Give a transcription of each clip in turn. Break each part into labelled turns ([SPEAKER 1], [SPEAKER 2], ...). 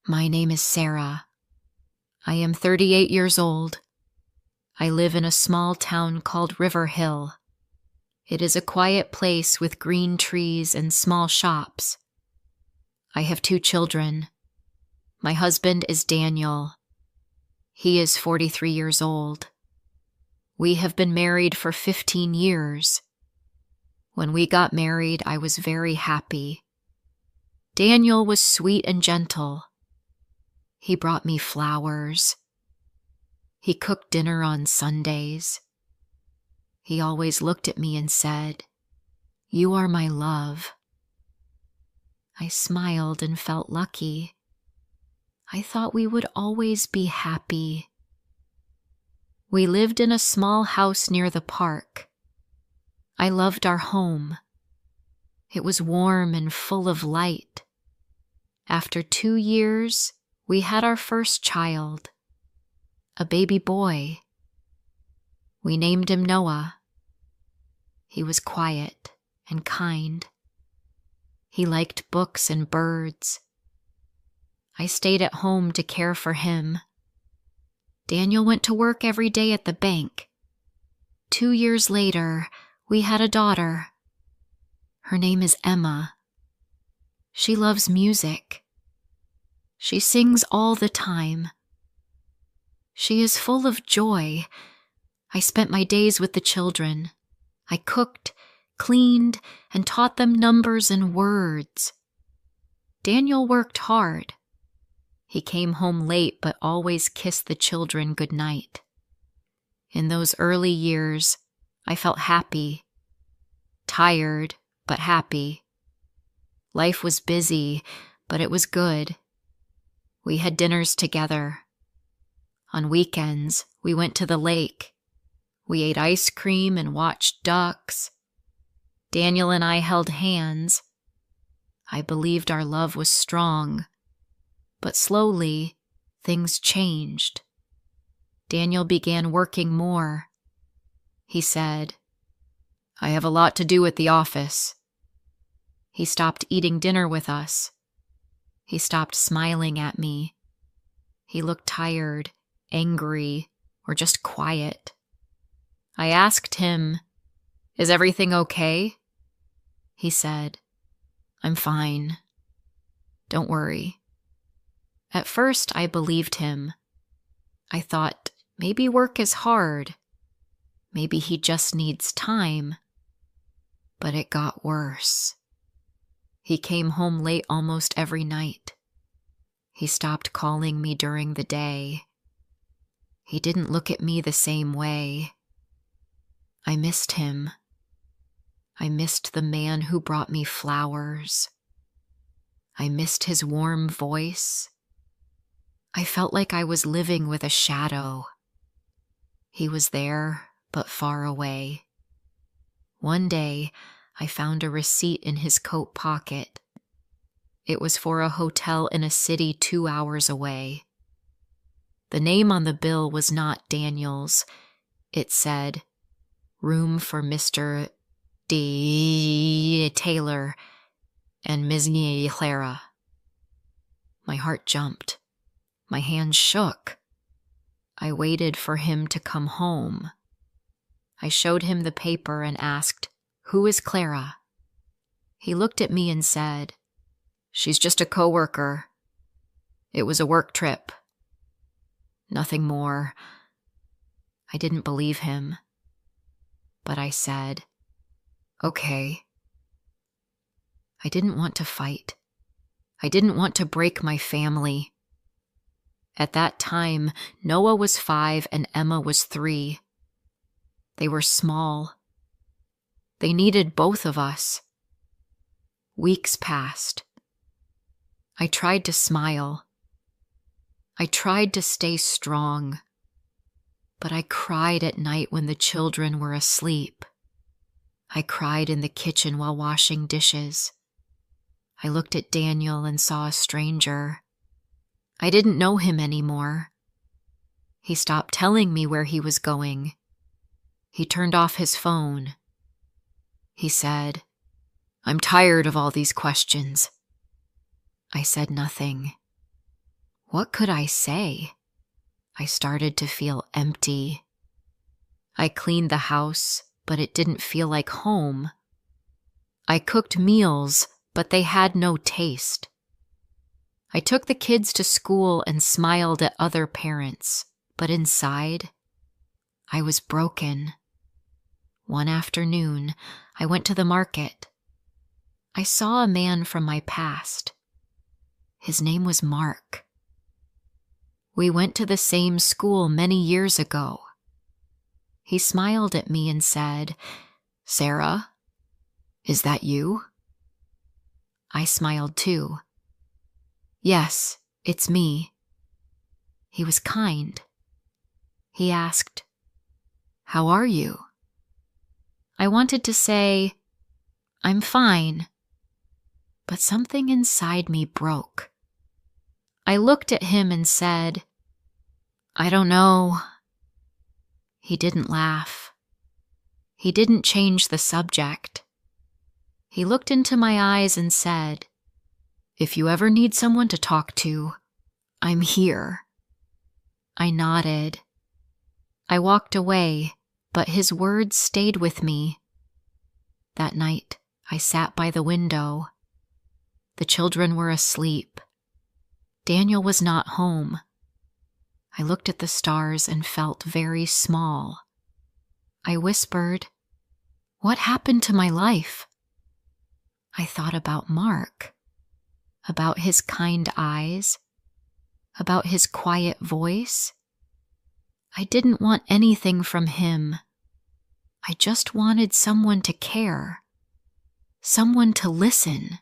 [SPEAKER 1] My name is Sarah. I am 38 years old. I live in a small town called River Hill. It is a quiet place with green trees and small shops. I have 2 children. My husband is Daniel. He is 43 years old. We have been married for 15 years. When we got married, I was very happy. Daniel was sweet and gentle. He brought me flowers. He cooked dinner on Sundays. He always looked at me and said, "You are my love." I smiled and felt lucky. I thought we would always be happy. We lived in a small house near the park. I loved our home. It was warm and full of light. After 2 years, we had our first child, a baby boy. We named him Noah. He was quiet and kind. He liked books and birds. I stayed at home to care for him. Daniel went to work every day at the bank. 2 years later, we had a daughter. Her name is Emma. She loves music. She sings all the time. She is full of joy. I spent my days with the children. I cooked, cleaned, and taught them numbers and words. Daniel worked hard. He came home late but always kissed the children good night. In those early years, I felt happy. Tired, but happy. Life was busy, but it was good. We had dinners together. On weekends, we went to the lake. We ate ice cream and watched ducks. Daniel and I held hands. I believed our love was strong. But slowly, things changed. Daniel began working more. He said, "I have a lot to do at the office." He stopped eating dinner with us. He stopped smiling at me. He looked tired, angry, or just quiet. I asked him, "Is everything okay?" He said, "I'm fine. Don't worry." At first, I believed him. I thought, maybe work is hard. Maybe he just needs time. But it got worse. He came home late almost every night. He stopped calling me during the day. He didn't look at me the same way. I missed him. I missed the man who brought me flowers. I missed his warm voice. I felt like I was living with a shadow. He was there, but far away. One day, I found a receipt in his coat pocket. It was for a hotel in a city 2 hours away. The name on the bill was not Daniel's. It said, "Room for Mr. D. Taylor and Ms. Clara." My heart jumped. My hands shook. I waited for him to come home. I showed him the paper and asked, "Who is Clara?" He looked at me and said, "She's just a coworker. It was a work trip. Nothing more." I didn't believe him. But I said, "Okay." I didn't want to fight. I didn't want to break my family. At that time, Noah was 5 and Emma was 3. They were small. They needed both of us. Weeks passed. I tried to smile. I tried to stay strong. But I cried at night when the children were asleep. I cried in the kitchen while washing dishes. I looked at Daniel and saw a stranger. I didn't know him anymore. He stopped telling me where he was going. He turned off his phone. He said, "I'm tired of all these questions." I said nothing. What could I say? I started to feel empty. I cleaned the house, but it didn't feel like home. I cooked meals, but they had no taste. I took the kids to school and smiled at other parents, but inside, I was broken. One afternoon, I went to the market. I saw a man from my past. His name was Mark. We went to the same school many years ago. He smiled at me and said, "Sarah, is that you?" I smiled too. "Yes, it's me." He was kind. He asked, "How are you?" I wanted to say, "I'm fine," but something inside me broke. I looked at him and said, "I don't know." He didn't laugh. He didn't change the subject. He looked into my eyes and said, "If you ever need someone to talk to, I'm here." I nodded. I walked away, but his words stayed with me. That night, I sat by the window. The children were asleep. Daniel was not home. I looked at the stars and felt very small. I whispered, "What happened to my life?" I thought about Mark, about his kind eyes, about his quiet voice. I didn't want anything from him. I just wanted someone to care, someone to listen.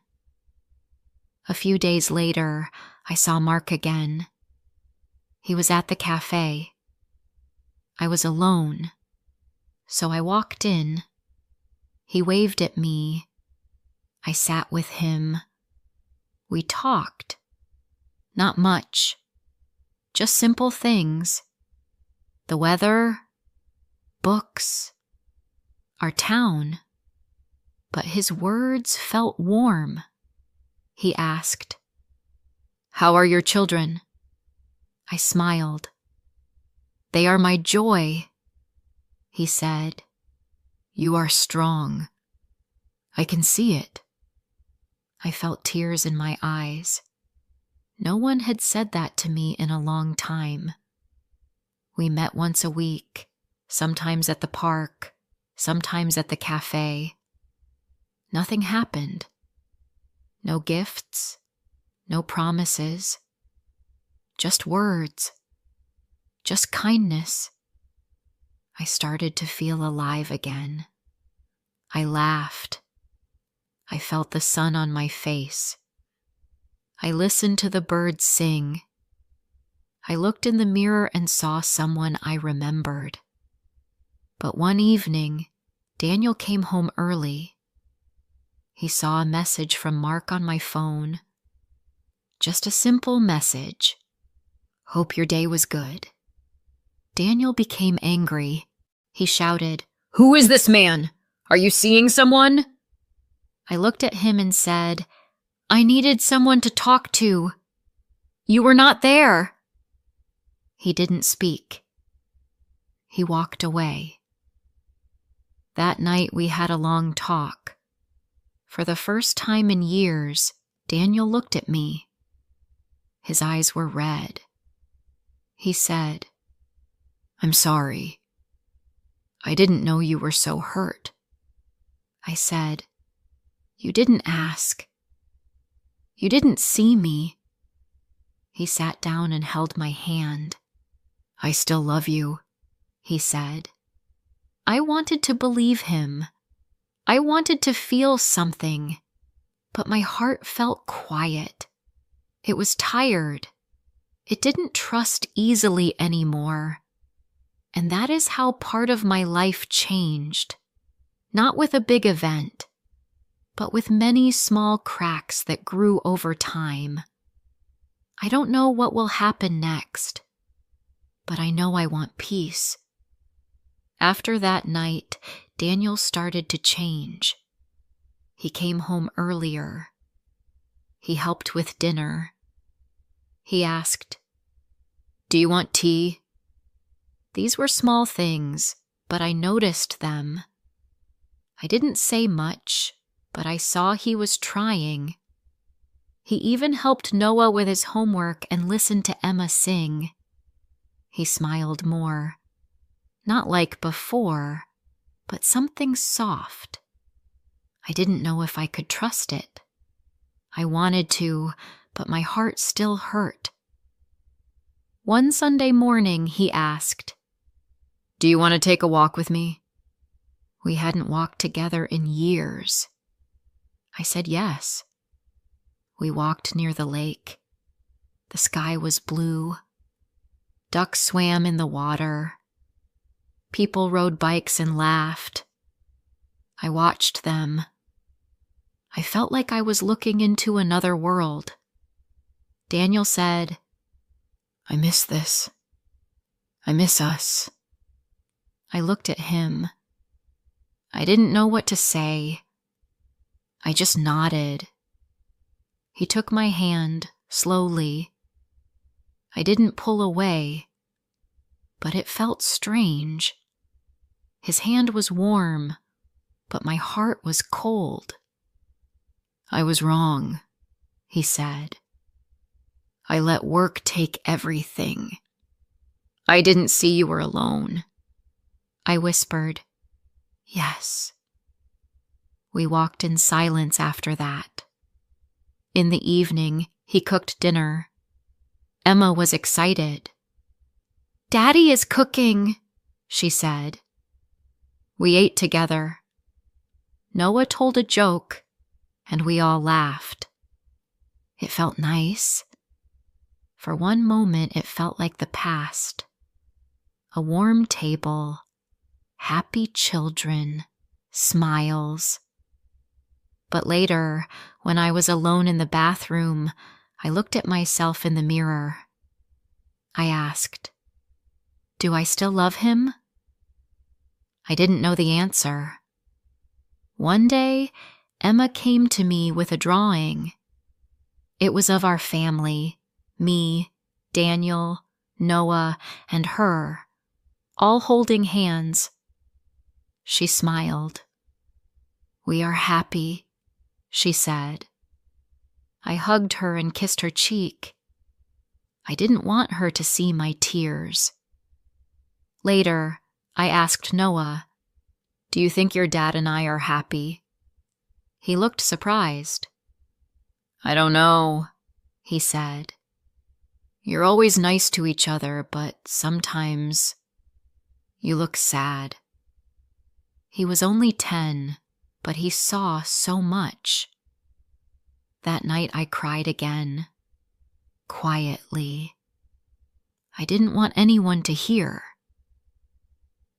[SPEAKER 1] A few days later, I saw Mark again. He was at the cafe. I was alone, so I walked in. He waved at me. I sat with him. We talked. Not much. Just simple things. The weather, books, our town. But his words felt warm. He asked, "How are your children?" I smiled. "They are my joy." He said, "You are strong. I can see it." I felt tears in my eyes. No one had said that to me in a long time. We met once a week, sometimes at the park, sometimes at the cafe. Nothing happened. No gifts, no promises. Just words. Just kindness. I started to feel alive again. I laughed. I felt the sun on my face. I listened to the birds sing. I looked in the mirror and saw someone I remembered. But one evening, Daniel came home early. He saw a message from Mark on my phone. Just a simple message. "Hope your day was good." Daniel became angry. He shouted, "Who is this man? Are you seeing someone?" I looked at him and said, "I needed someone to talk to. You were not there." He didn't speak. He walked away. That night we had a long talk. For the first time in years, Daniel looked at me. His eyes were red. He said, "I'm sorry. I didn't know you were so hurt." I said, "You didn't ask. You didn't see me." He sat down and held my hand. "I still love you," he said. I wanted to believe him. I wanted to feel something, but my heart felt quiet. It was tired. It didn't trust easily anymore. And that is how part of my life changed. Not with a big event, but with many small cracks that grew over time. I don't know what will happen next, but I know I want peace. After that night, Daniel started to change. He came home earlier. He helped with dinner. He asked, Do you want tea? These were small things, but I noticed them. I didn't say much, but I saw he was trying. He even helped Noah with his homework and listened to Emma sing. He smiled more. Not like before, but something soft. I didn't know if I could trust it. I wanted to, but my heart still hurt. One Sunday morning, he asked, "Do you want to take a walk with me?" We hadn't walked together in years. I said yes. We walked near the lake. The sky was blue. Ducks swam in the water. People rode bikes and laughed. I watched them. I felt like I was looking into another world. Daniel said, "I miss this. I miss us." I looked at him. I didn't know what to say. I just nodded. He took my hand slowly. I didn't pull away, but it felt strange. His hand was warm, but my heart was cold. "I was wrong," he said. "I let work take everything. I didn't see you were alone." I whispered, "Yes." We walked in silence after that. In the evening, he cooked dinner. Emma was excited. "Daddy is cooking," she said. We ate together. Noah told a joke, and we all laughed. It felt nice. For one moment, it felt like the past. A warm table, happy children, smiles. But later, when I was alone in the bathroom, I looked at myself in the mirror. I asked, "Do I still love him?" I didn't know the answer. One day, Emma came to me with a drawing. It was of our family, me, Daniel, Noah, and her, all holding hands. She smiled. "We are happy," she said. I hugged her and kissed her cheek. I didn't want her to see my tears. Later, I asked Noah, "Do you think your dad and I are happy?" He looked surprised. "I don't know," he said. "You're always nice to each other, but sometimes you look sad." He was only 10, but he saw so much. That night I cried again, quietly. I didn't want anyone to hear.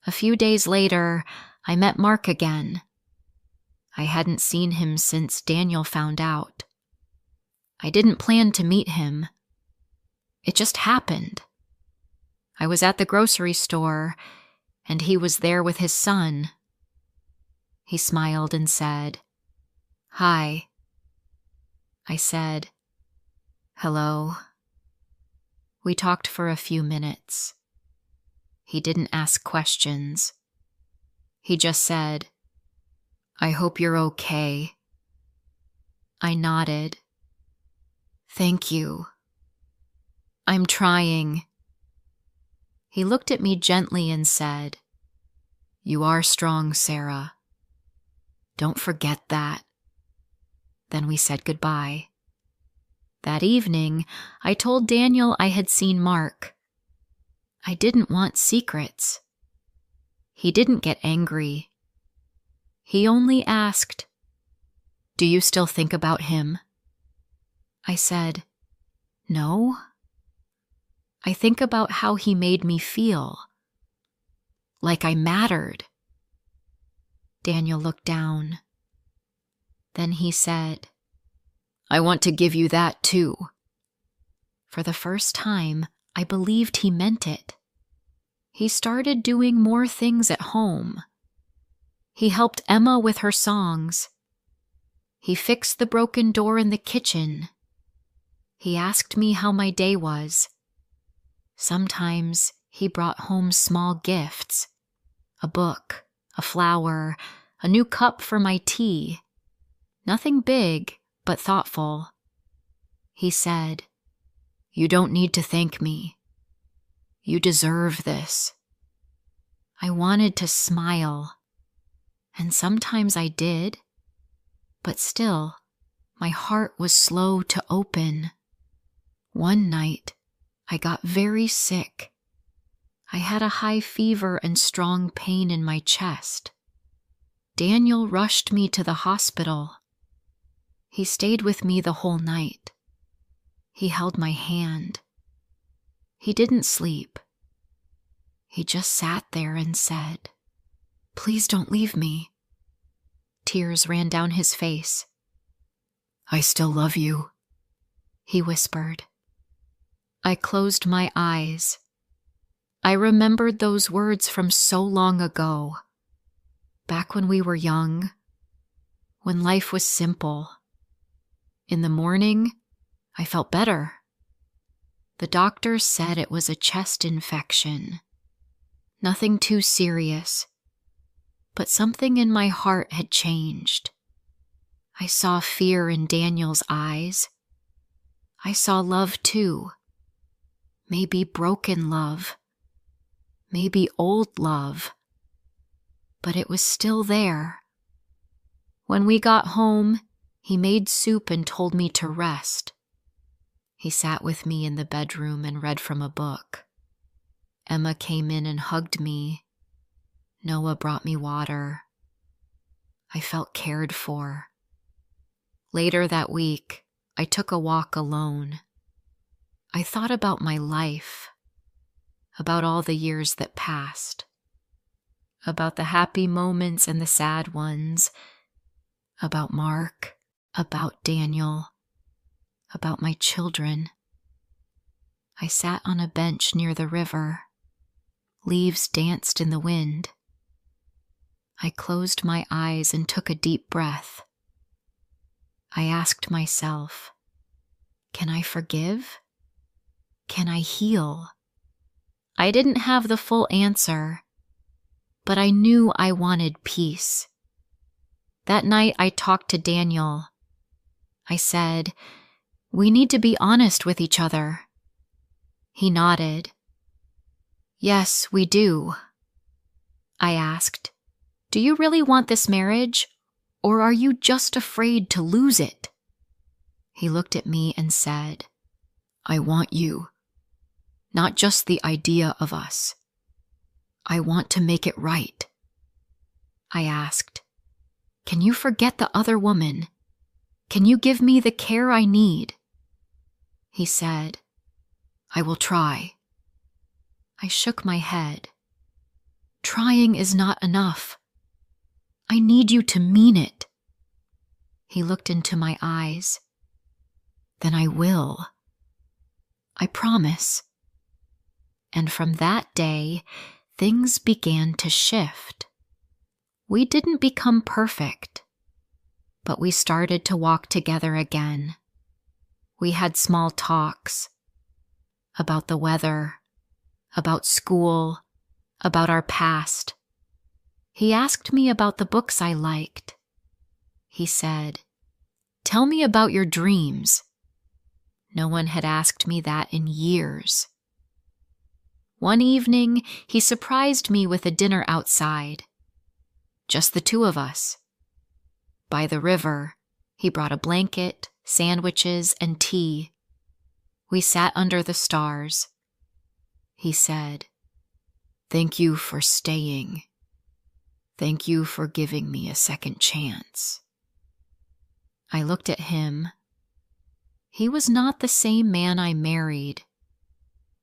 [SPEAKER 1] A few days later, I met Mark again. I hadn't seen him since Daniel found out. I didn't plan to meet him. It just happened. I was at the grocery store, and he was there with his son. He smiled and said, "Hi." I said, "Hello." We talked for a few minutes. He didn't ask questions. He just said, "I hope you're okay." I nodded. "Thank you. I'm trying." He looked at me gently and said, "You are strong, Sarah. Don't forget that." Then we said goodbye. That evening, I told Daniel I had seen Mark. I didn't want secrets. He didn't get angry. He only asked, "Do you still think about him?" I said, "No. I think about how he made me feel. Like I mattered." Daniel looked down. Then he said, "I want to give you that too." For the first time, I believed he meant it. He started doing more things at home. He helped Emma with her songs. He fixed the broken door in the kitchen. He asked me how my day was. Sometimes he brought home small gifts, a book, a flower, a new cup for my tea. Nothing big, but thoughtful. He said, "You don't need to thank me. You deserve this." I wanted to smile, and sometimes I did, but still, my heart was slow to open. One night, I got very sick. I had a high fever and strong pain in my chest. Daniel rushed me to the hospital. He stayed with me the whole night. He held my hand. He didn't sleep. He just sat there and said, "Please don't leave me." Tears ran down his face. "I still love you," he whispered. I closed my eyes. I remembered those words from so long ago, back when we were young, when life was simple. In the morning, I felt better. The doctor said it was a chest infection. Nothing too serious, but something in my heart had changed. I saw fear in Daniel's eyes. I saw love too. Maybe broken love. Maybe old love. But it was still there. When we got home, he made soup and told me to rest. He sat with me in the bedroom and read from a book. Emma came in and hugged me. Noah brought me water. I felt cared for. Later that week, I took a walk alone. I thought about my life, about all the years that passed, about the happy moments and the sad ones, about Mark, about Daniel, about my children. I sat on a bench near the river. Leaves danced in the wind. I closed my eyes and took a deep breath. I asked myself, can I forgive? Can I heal? I didn't have the full answer, but I knew I wanted peace. That night I talked to Daniel. I said, "We need to be honest with each other." He nodded. "Yes, we do." I asked, "Do you really want this marriage, or are you just afraid to lose it?" He looked at me and said, "I want you, not just the idea of us. I want to make it right." I asked, "Can you forget the other woman? Can you give me the care I need?" He said, "I will try." I shook my head. "Trying is not enough. I need you to mean it." He looked into my eyes. "Then I will. I promise." And from that day, things began to shift. We didn't become perfect, but we started to walk together again. We had small talks about the weather, about school, about our past. He asked me about the books I liked. He said, "Tell me about your dreams." No one had asked me that in years. One evening, he surprised me with a dinner outside. Just the two of us. By the river, he brought a blanket, sandwiches, and tea. We sat under the stars. He said, "Thank you for staying. Thank you for giving me a second chance." I looked at him. He was not the same man I married,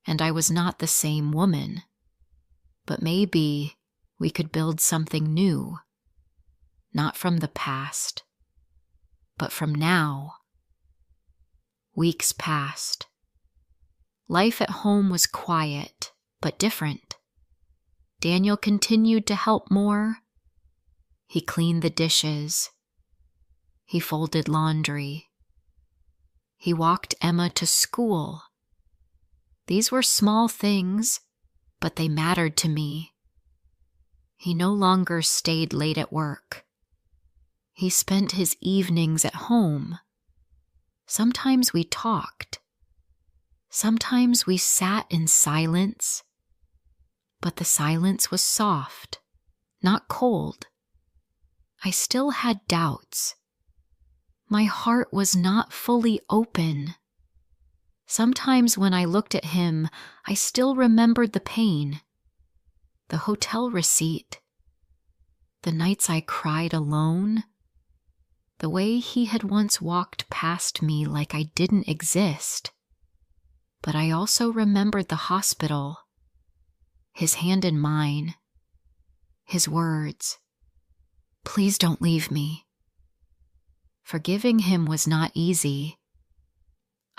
[SPEAKER 1] and I was not the same woman. But maybe we could build something new, not from the past, but from now. Weeks passed. Life at home was quiet, but different. Daniel continued to help more. He cleaned the dishes. He folded laundry. He walked Emma to school. These were small things, but they mattered to me. He no longer stayed late at work. He spent his evenings at home. Sometimes we talked. Sometimes we sat in silence, but the silence was soft, not cold. I still had doubts. My heart was not fully open. Sometimes when I looked at him, I still remembered the pain, the hotel receipt, the nights I cried alone, the way he had once walked past me like I didn't exist. But I also remembered the hospital, his hand in mine, his words, "Please don't leave me." Forgiving him was not easy.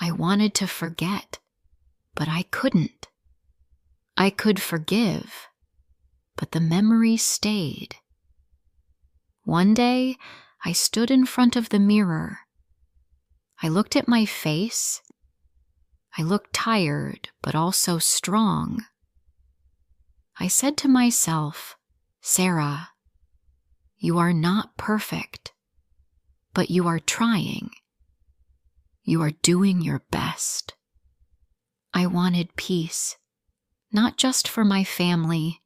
[SPEAKER 1] I wanted to forget, but I couldn't. I could forgive, but the memory stayed. One day, I stood in front of the mirror. I looked at my face. I looked tired, but also strong. I said to myself, "Sarah, you are not perfect, but you are trying. You are doing your best." I wanted peace, not just for my family,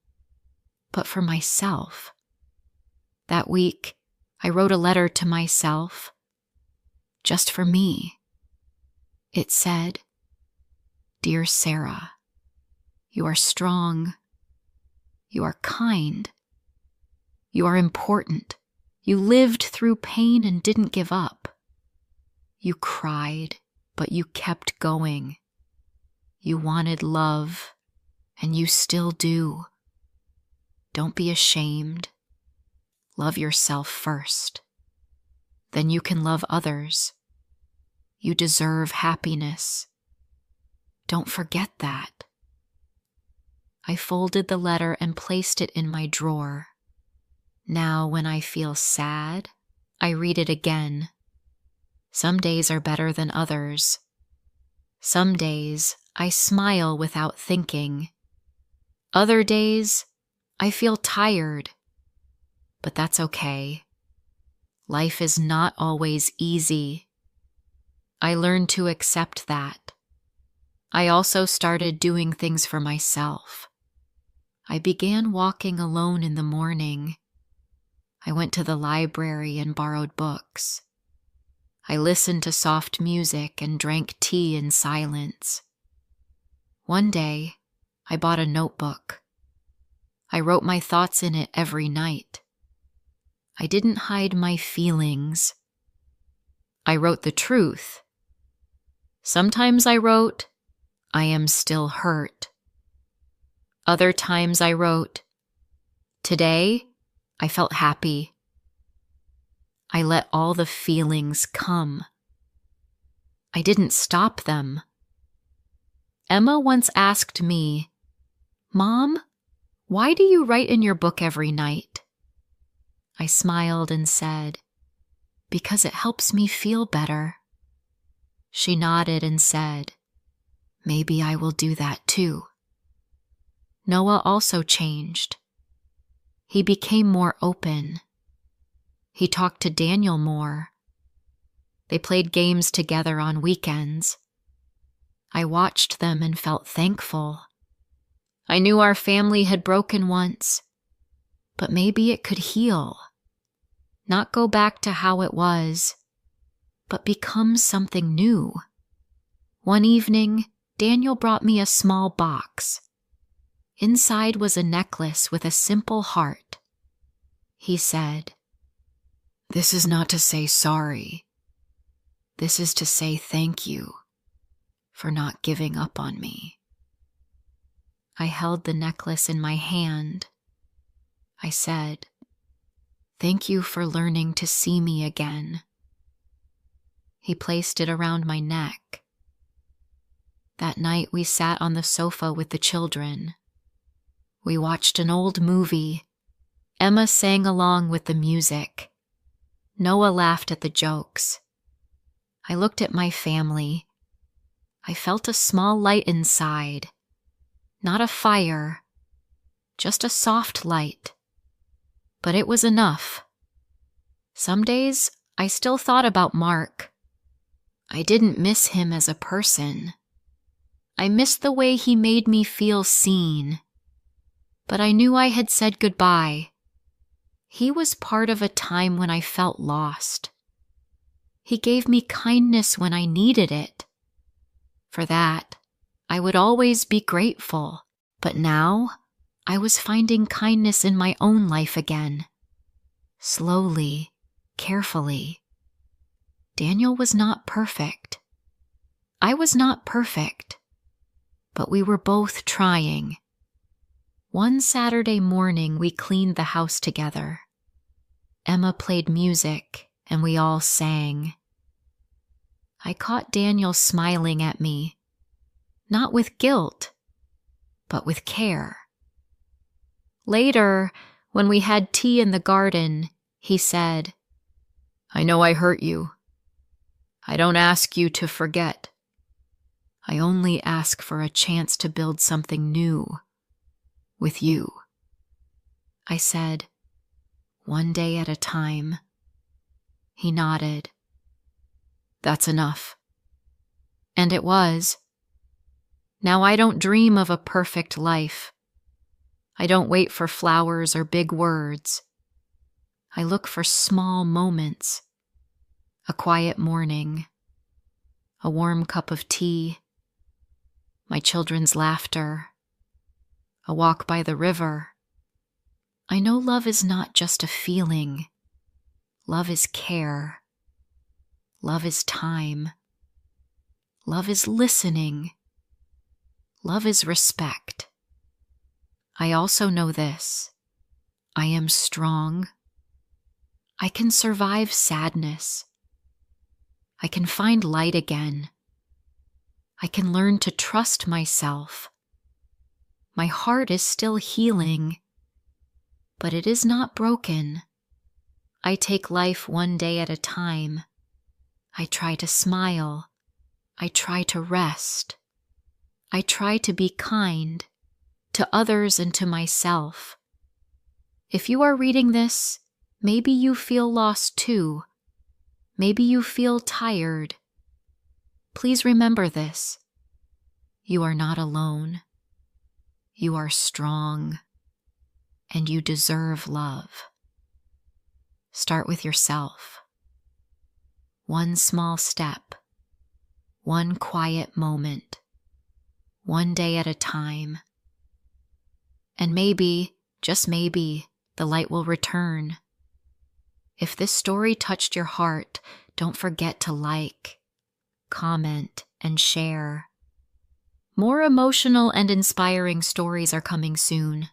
[SPEAKER 1] but for myself. That week, I wrote a letter to myself, just for me. It said, "Dear Sarah, you are strong. You are kind. You are important. You lived through pain and didn't give up. You cried, but you kept going. You wanted love, and you still do. Don't be ashamed. Love yourself first. Then you can love others. You deserve happiness. Don't forget that." I folded the letter and placed it in my drawer. Now, when I feel sad, I read it again. Some days are better than others. Some days, I smile without thinking. Other days, I feel tired. But that's okay. Life is not always easy. I learned to accept that. I also started doing things for myself. I began walking alone in the morning. I went to the library and borrowed books. I listened to soft music and drank tea in silence. One day, I bought a notebook. I wrote my thoughts in it every night. I didn't hide my feelings. I wrote the truth. Sometimes I wrote, "I am still hurt." Other times I wrote, "Today, I felt happy." I let all the feelings come. I didn't stop them. Emma once asked me, "Mom, why do you write in your book every night?" I smiled and said, "Because it helps me feel better." She nodded and said, "Maybe I will do that too." Noah also changed. He became more open. He talked to Daniel more. They played games together on weekends. I watched them and felt thankful. I knew our family had broken once, but maybe it could heal. Not go back to how it was, but become something new. One evening, Daniel brought me a small box. Inside was a necklace with a simple heart. He said, "This is not to say sorry. This is to say thank you for not giving up on me." I held the necklace in my hand. I said, "Thank you for learning to see me again." He placed it around my neck. That night we sat on the sofa with the children. We watched an old movie. Emma sang along with the music. Noah laughed at the jokes. I looked at my family. I felt a small light inside. Not a fire, just a soft light. But it was enough. Some days, I still thought about Mark. I didn't miss him as a person. I missed the way he made me feel seen. But I knew I had said goodbye. He was part of a time when I felt lost. He gave me kindness when I needed it. For that, I would always be grateful. But now, I was finding kindness in my own life again. Slowly, carefully. Daniel was not perfect. I was not perfect. But we were both trying. One Saturday morning, we cleaned the house together. Emma played music, and we all sang. I caught Daniel smiling at me, not with guilt, but with care. Later, when we had tea in the garden, he said, "I know I hurt you. I don't ask you to forget. I only ask for a chance to build something new with you." I said, "One day at a time." He nodded. "That's enough." And it was. Now I don't dream of a perfect life. I don't wait for flowers or big words. I look for small moments. A quiet morning. A warm cup of tea. My children's laughter. A walk by the river. I know love is not just a feeling. Love is care. Love is time. Love is listening. Love is respect. I also know this. I am strong. I can survive sadness. I can find light again. I can learn to trust myself. My heart is still healing, but it is not broken. I take life one day at a time. I try to smile. I try to rest. I try to be kind to others and to myself. If you are reading this, maybe you feel lost too. Maybe you feel tired. Please remember this. You are not alone. You are strong, and you deserve love. Start with yourself. One small step, one quiet moment, one day at a time. And maybe, just maybe, the light will return. If this story touched your heart, don't forget to like, comment, and share. More emotional and inspiring stories are coming soon.